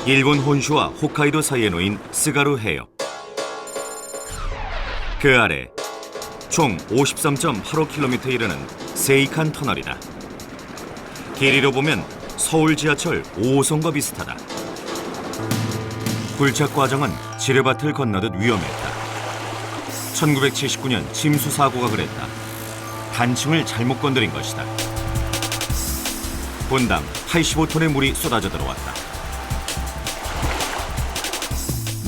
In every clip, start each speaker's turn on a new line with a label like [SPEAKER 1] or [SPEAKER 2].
[SPEAKER 1] 일본 혼슈와 홋카이도 사이에 놓인 스가루 해역. 그 아래 총 53.85km에 이르는 세이칸 터널이다. 길이로 보면 서울 지하철 5호선과 비슷하다. 굴착 과정은 지뢰밭을 건너듯 위험했다. 1979년 침수 사고가 그랬다. 단층을 잘못 건드린 것이다. 분당 85톤의 물이 쏟아져 들어왔다.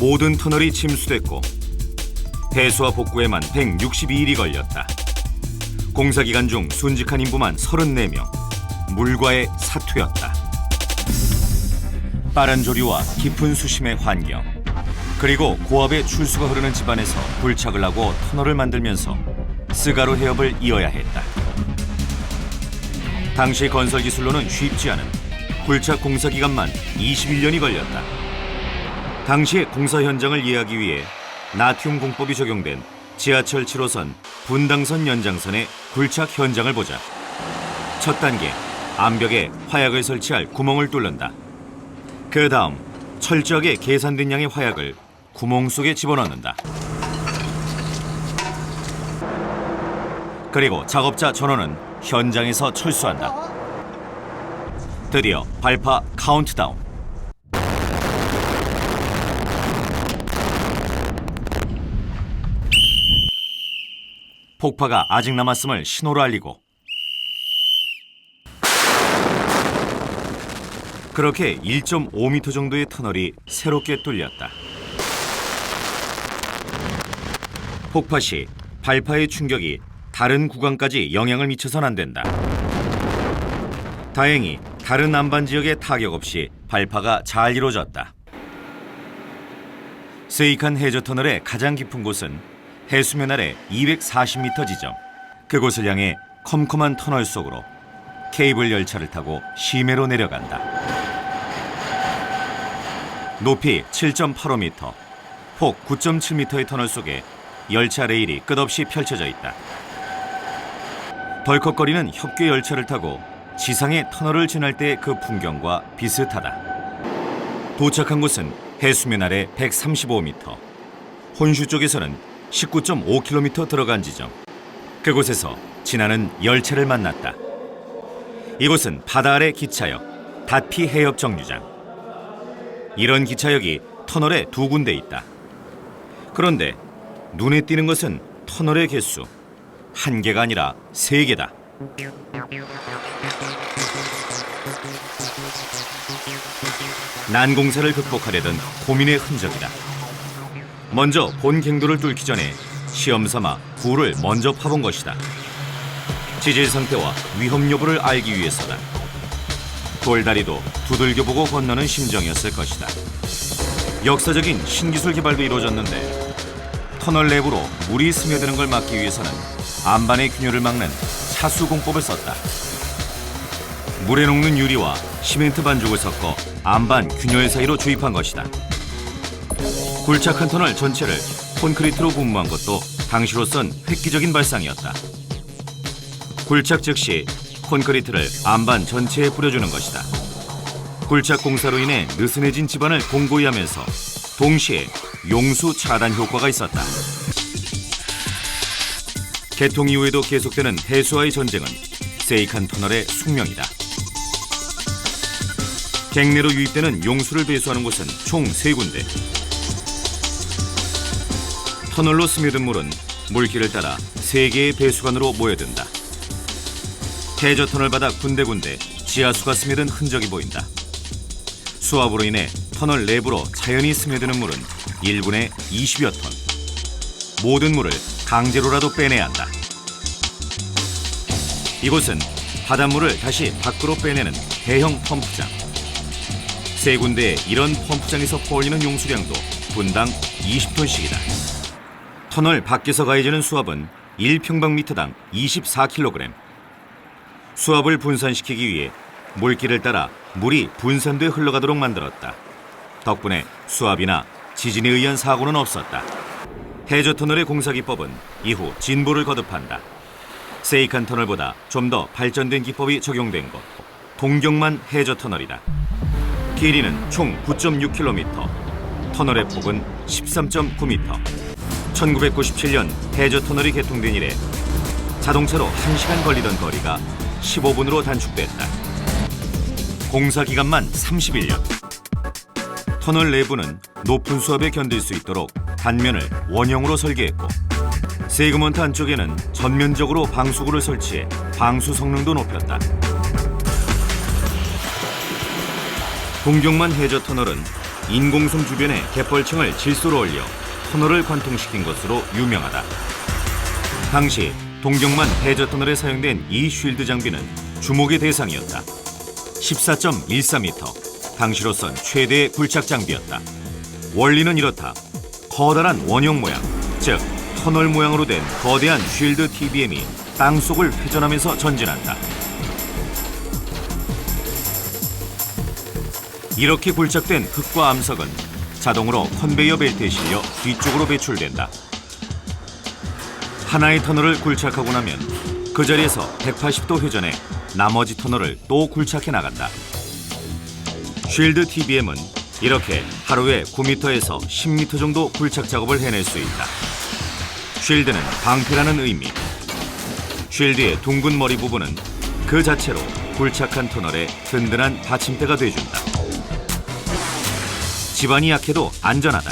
[SPEAKER 1] 모든 터널이 침수됐고 배수와 복구에만 162일이 걸렸다. 공사기간 중 순직한 인부만 34명, 물과의 사투였다. 빠른 조류와 깊은 수심의 환경, 그리고 고압의 출수가 흐르는 집안에서 굴착을 하고 터널을 만들면서 스가루 해협을 이어야 했다. 당시 건설 기술로는 쉽지 않은 굴착 공사 기간만 21년이 걸렸다. 당시의 공사 현장을 이해하기 위해 나트륨 공법이 적용된 지하철 7호선 분당선 연장선의 굴착 현장을 보자. 첫 단계, 암벽에 화약을 설치할 구멍을 뚫는다. 그 다음 철저하게 계산된 양의 화약을 구멍 속에 집어넣는다. 그리고 작업자 전원은 현장에서 철수한다. 드디어 발파 카운트다운. 폭파가 아직 남았음을 신호로 알리고, 그렇게 1.5m 정도의 터널이 새롭게 뚫렸다. 폭파 시 발파의 충격이 다른 구간까지 영향을 미쳐선 안 된다. 다행히 다른 안반 지역에 타격 없이 발파가 잘 이루어졌다. 세이칸 해저 터널의 가장 깊은 곳은 해수면 아래 240m 지점. 그곳을 향해 컴컴한 터널 속으로 케이블 열차를 타고 시내로 내려간다. 높이 7.85m, 폭 9.7m의 터널 속에 열차 레일이 끝없이 펼쳐져 있다. 덜컥거리는 협궤 열차를 타고 지상의 터널을 지날 때의 그 풍경과 비슷하다. 도착한 곳은 해수면 아래 135m, 혼슈 쪽에서는 19.5km 들어간 지점. 그곳에서 지나는 열차를 만났다. 이곳은 바다 아래 기차역, 다피 해협 정류장. 이런 기차역이 터널에 2군데 있다. 그런데 눈에 띄는 것은 터널의 개수, 1개가 아니라 3개다. 난공사를 극복하려던 고민의 흔적이다. 먼저 본 갱도를 뚫기 전에 시험삼아 구를 먼저 파본 것이다. 지질 상태와 위험 여부를 알기 위해서다. 돌다리도 두들겨보고 건너는 심정이었을 것이다. 역사적인 신기술 개발도 이루어졌는데 터널 내부로 물이 스며드는 걸 막기 위해서는 안반의 균열을 막는 차수공법을 썼다. 물에 녹는 유리와 시멘트 반죽을 섞어 안반 균열 사이로 주입한 것이다. 굴착한 터널 전체를 콘크리트로 분무한 것도 당시로선 획기적인 발상이었다. 굴착 즉시 콘크리트를 안반 전체에 뿌려주는 것이다. 굴착 공사로 인해 느슨해진 집안을 공고히 하면서 동시에 용수 차단 효과가 있었다. 개통 이후에도 계속되는 해수와의 전쟁은 세이칸 터널의 숙명이다. 갱내로 유입되는 용수를 배수하는 곳은 총 3군데. 터널로 스며든 물은 물길을 따라 3개의 배수관으로 모여든다. 해저 터널 바닥 군데군데 지하수가 스며든 흔적이 보인다. 수압으로 인해 터널 내부로 자연히 스며드는 물은 1분에 20여 톤. 모든 물을 강제로라도 빼내야 한다. 이곳은 바닷물을 다시 밖으로 빼내는 대형 펌프장. 3군데의 이런 펌프장에서 퍼올리는 용수량도 분당 20톤씩이다. 터널 밖에서 가해지는 수압은 1평방미터당 24kg. 수압을 분산시키기 위해 물길을 따라 물이 분산돼 흘러가도록 만들었다. 덕분에 수압이나 지진에 의한 사고는 없었다. 해저 터널의 공사 기법은 이후 진보를 거듭한다. 세이칸 터널보다 좀 더 발전된 기법이 적용된 곳, 동경만 해저 터널이다. 길이는 총 9.6km, 터널의 폭은 13.9m. 1997년 해저 터널이 개통된 이래 자동차로 1시간 걸리던 거리가 15분으로 단축됐다. 공사 기간만 31년. 터널 내부는 높은 수압에 견딜 수 있도록 단면을 원형으로 설계했고, 세그먼트 안쪽에는 전면적으로 방수구를 설치해 방수 성능도 높였다. 동경만 해저 터널은 인공섬 주변에 갯벌층을 질소로 올려 터널을 관통시킨 것으로 유명하다. 당시 동경만 해저 터널에 사용된 이 쉴드 장비는 주목의 대상이었다. 14.14m, 당시로선 최대의 굴착 장비였다. 원리는 이렇다. 커다란 원형 모양, 즉 터널 모양으로 된 거대한 쉴드 TBM이 땅속을 회전하면서 전진한다. 이렇게 굴착된 흙과 암석은 자동으로 컨베이어 벨트에 실려 뒤쪽으로 배출된다. 하나의 터널을 굴착하고 나면 그 자리에서 180도 회전해 나머지 터널을 또 굴착해 나간다. 쉴드 TBM은 이렇게 하루에 9m에서 10m 정도 굴착 작업을 해낼 수 있다. 쉴드는 방패라는 의미. 쉴드의 둥근 머리 부분은 그 자체로 굴착한 터널의 든든한 받침대가 돼준다. 지반이 약해도 안전하다.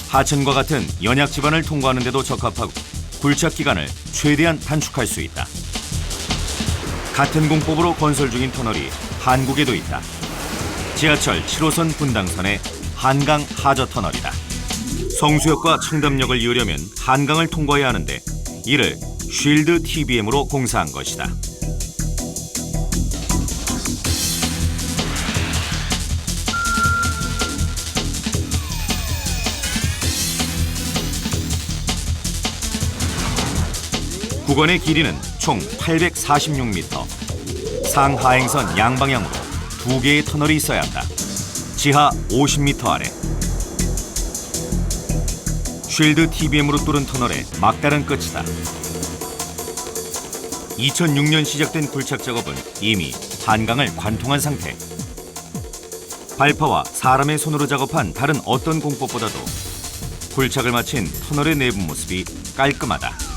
[SPEAKER 1] 하천과 같은 연약 지반을 통과하는 데도 적합하고 굴착 기간을 최대한 단축할 수 있다. 같은 공법으로 건설 중인 터널이 한국에도 있다. 지하철 7호선 분당선의 한강 하저 터널이다. 성수역과 청담역을 이으려면 한강을 통과해야 하는데 이를 쉴드 TBM으로 공사한 것이다. 구간의 길이는 총 846m. 상하행선 양방향으로 2개의 터널이 있어야 한다. 지하 50m 아래. 쉴드 TBM으로 뚫은 터널의 막다른 끝이다. 2006년 시작된 굴착 작업은 이미 한강을 관통한 상태. 발파와 사람의 손으로 작업한 다른 어떤 공법보다도 굴착을 마친 터널의 내부 모습이 깔끔하다.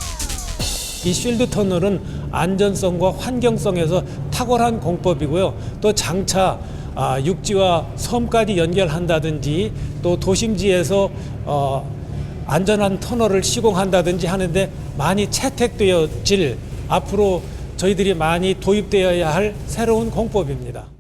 [SPEAKER 2] 이 쉴드 터널은 안전성과 환경성에서 탁월한 공법이고요. 또 장차 육지와 섬까지 연결한다든지 또 도심지에서 안전한 터널을 시공한다든지 하는데 많이 채택되어질, 앞으로 저희들이 많이 도입되어야 할 새로운 공법입니다.